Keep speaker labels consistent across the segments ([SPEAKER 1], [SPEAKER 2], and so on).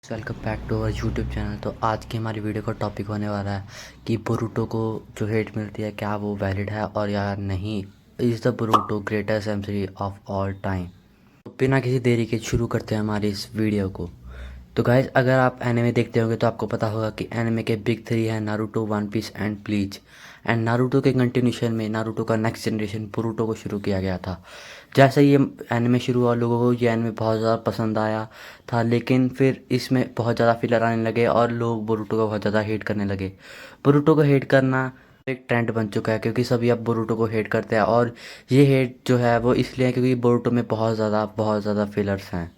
[SPEAKER 1] Welcome back to our YouTube channel. तो आज की हमारी वीडियो का टॉपिक होने वाला है कि बोरुटो को जो हेट मिलती है क्या वो वैलिड है और या नहीं। इज़ द बोरुटो ग्रेटेस्ट एमसीरी ऑफ ऑल टाइम। तो बिना किसी देरी के शुरू करते हैं हमारी इस वीडियो को। तो गाइज, अगर आप एनिमे देखते होंगे तो आपको पता होगा कि एनिमे के बिग थ्री हैं Naruto, One Piece and Bleach. And Naruto के कंटिन्यूशन में नारुतो का नेक्स्ट जनरेशन बोरुटो को शुरू किया गया था। जैसे ये एनिमे शुरू हुआ, लोगों को ये एनिमे बहुत ज़्यादा पसंद आया था, लेकिन फिर इसमें बहुत ज़्यादा फिलर आने लगे और लोग बोरुटो को बहुत ज़्यादा हेट करने लगे। बोरुटो को हेट करना एक ट्रेंड बन चुका है क्योंकि सभी अब बोरुटो को हेट करते हैं, और ये हेट जो है वो इसलिए है क्योंकि बोरुटो में बहुत ज़्यादा फिलर्स हैं।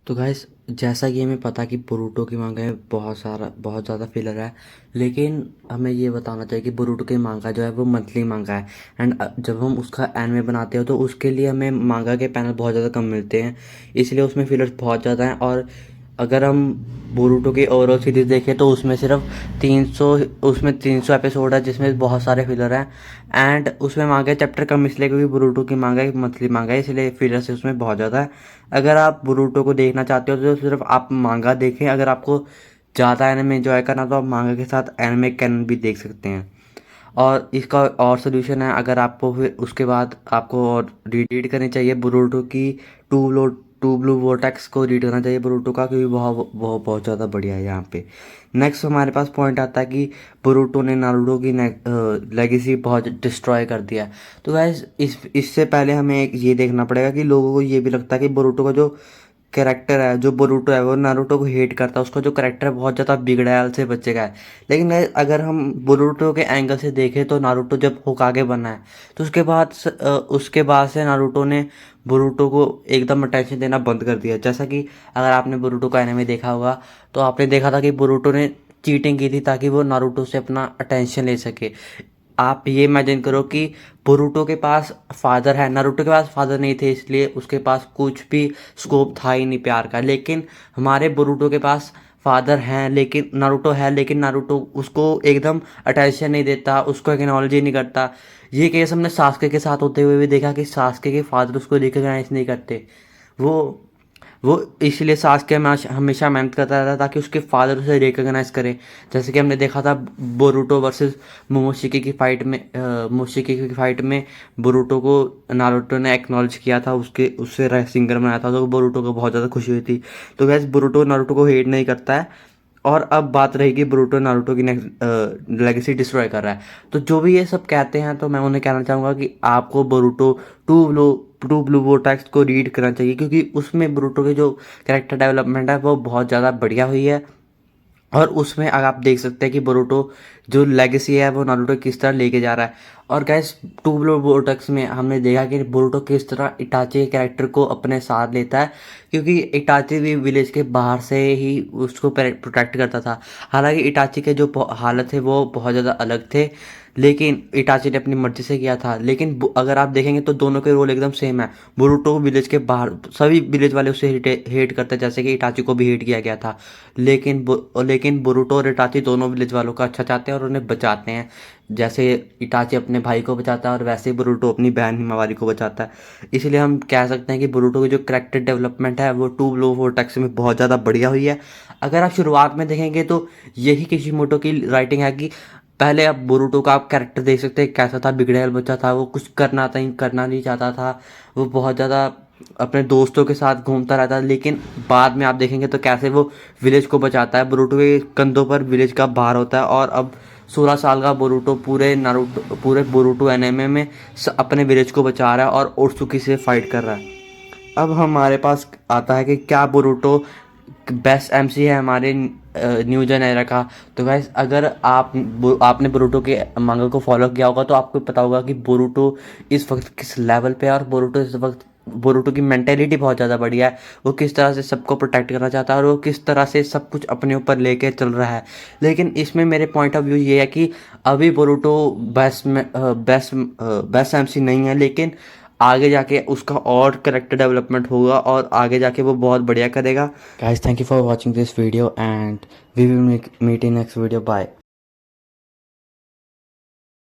[SPEAKER 1] तो गाइस, जैसा कि हमें पता कि बोरुटो की मांगा है बहुत ज़्यादा फिलर है, लेकिन हमें ये बताना चाहिए कि बोरुटो की मांगा जो है वो मंथली मांगा है। एंड जब हम उसका एनिमे बनाते हो तो उसके लिए हमें मांगा के पैनल बहुत ज़्यादा कम मिलते हैं, इसलिए उसमें फिलर्स बहुत ज़्यादा हैं। और अगर हम बोरुटो की ओवरऑल सीरीज़ देखें तो उसमें सिर्फ 300 उसमें 300 एपिसोड है जिसमें बहुत सारे फिलर हैं। एंड उसमें मांगा चैप्टर कम इसलिए क्योंकि बोरुटो की मांगा एक मंथली मांगा है, इसलिए फिलर्स उसमें बहुत ज़्यादा है। अगर आप बोरुटो को देखना चाहते हो तो सिर्फ आप मांगा देखें। अगर आपको ज़्यादा एनिमे एंजॉय करना तो आप मांगा के साथ एनिमे कैनन भी देख सकते हैं। और इसका और सोल्यूशन है, अगर आपको फिर उसके बाद आपको और रीड करनी चाहिए बोरुटो की टू टू ब्लू वोर्टेक्स को रीड करना चाहिए बोरुटो का, क्योंकि बहुत ज़्यादा बढ़िया है यहाँ पे। नेक्स्ट हमारे पास पॉइंट आता है कि बोरुटो ने नारुतो की लेगेसी बहुत डिस्ट्रॉय कर दिया है। तो गाइस, इससे पहले हमें एक ये देखना पड़ेगा कि लोगों को ये भी लगता है कि बोरुटो का जो कैरेक्टर है, जो बोरुटो है वो नारुतो को हेट करता है, उसका जो कैरेक्टर है बहुत ज़्यादा बिगड़ैल से बच्चे का है। लेकिन अगर हम बोरुटो के एंगल से देखें तो नारुतो जब होकागे बना है तो उसके बाद से नारुतो ने बोरुटो को एकदम अटेंशन देना बंद कर दिया। जैसा कि अगर आपने बोरुटो का एनिमे देखा होगा तो आपने देखा था कि बोरुटो ने चीटिंग की थी ताकि वो नारुतो से अपना अटेंशन ले सके। आप ये इमेजिन करो कि बोरुटो के पास फादर है, नारुतो के पास फादर नहीं थे, इसलिए उसके पास कुछ भी स्कोप था ही नहीं प्यार का। लेकिन हमारे बोरुटो के पास फादर हैं, लेकिन नारुतो है, लेकिन नारुतो उसको एकदम अटेंशन नहीं देता, उसको एक्नॉलेज ही नहीं करता। ये केस हमने सास्के के साथ होते हुए भी देखा कि सास्के के फादर उसको रिकॉग्नाइज नहीं करते। वो वो इसलिए सास्के हमेशा मेहनत करता रहता ताकि उसके फादर उसे रिकॉग्नाइज करें। जैसे कि हमने देखा था बोरुटो वर्सेस मोमोशिकी की फाइट में, बोरुटो को नारुतो ने एक्नॉलेज किया था, उससे सिंगर बनाया था, तो बोरुटो को बहुत ज़्यादा खुशी हुई थी। तो गैस, बोरुटो नारुतो को हेट नहीं करता है। और अब बात रहेगी बोरुटो नारुतो की नेक्स्ट लेगेसी डिस्ट्रॉय कर रहा है। तो जो भी ये सब कहते हैं तो मैं उन्हें कहना चाहूँगा कि आपको बोरुटो टू ब्लू वोर्टेक्स को रीड करना चाहिए, क्योंकि उसमें बोरुटो के जो कैरेक्टर डेवलपमेंट है वो बहुत ज़्यादा बढ़िया हुई है। और उसमें अगर आप देख सकते हैं कि बोरुटो जो लेगेसी है वो नारुतो किस तरह लेके जा रहा है। और गैस, टू ब्लू वोर्टेक्स में हमने देखा कि बोरुटो किस तरह इटाची के कैरेक्टर को अपने साथ लेता है, क्योंकि इटाची भी विलेज के बाहर से ही उसको प्रोटेक्ट करता था। हालांकि इटाची के जो हालत थे वो बहुत ज़्यादा अलग थे, लेकिन इटाची ने अपनी मर्जी से किया था। लेकिन अगर आप देखेंगे तो दोनों के रोल एकदम सेम है। बोरुटो विलेज के बाहर सभी विलेज वाले उसे हेट करते हैं, जैसे कि इटाची को भी हेट किया गया था। लेकिन बोरुटो और इटाची दोनों विलेज वालों का अच्छा चाहते हैं और उन्हें बचाते हैं। जैसे इटाची अपने भाई को बचाता है और वैसे ही बोरुटो अपनी बहन हिमावारी को बचाता है। इसलिए हम कह सकते हैं कि बोरुटो की जो कैरेक्टर डेवलपमेंट है वो टू ब्लू वोर्टेक्स में बहुत ज़्यादा बढ़िया हुई है। अगर आप शुरुआत में देखेंगे तो यही किशिमोटो की राइटिंग है कि पहले आप बोरुटो का आप कैरेक्टर देख सकते हैं कैसा था, बिगड़ैल बच्चा था, वो कुछ करना नहीं चाहता था, वो बहुत ज़्यादा अपने दोस्तों के साथ घूमता रहता। लेकिन बाद में आप देखेंगे तो कैसे वो विलेज को बचाता है। बोरुटो के कंधों पर विलेज का भार होता है और अब 16 साल का बोरुटो पूरे बोरुटो एनिमे में अपने विलेज को बचा रहा है और ओत्सुकी से फाइट कर रहा है। अब हमारे पास आता है कि क्या बोरुटो बेस्ट एमसी है हमारे न्यू जन एरा का। तो गाइस, अगर आपने बोरुटो के मांगा को फॉलो किया होगा तो आपको पता होगा कि बोरुटो इस वक्त किस लेवल पे है। और बोरुटो की मेंटेलिटी बहुत ज़्यादा बढ़िया है। वो किस तरह से सबको प्रोटेक्ट करना चाहता है और वो किस तरह से सब कुछ अपने ऊपर लेके चल रहा है। लेकिन इसमें मेरे पॉइंट ऑफ व्यू ये है कि अभी बोरुटो बेस्ट एमसी नहीं है, लेकिन आगे जाके उसका और करेक्टर डेवलपमेंट होगा और आगे जाके वो बहुत बढ़िया करेगा। Guys, thank you for watching this video and we will meet in next video. Bye.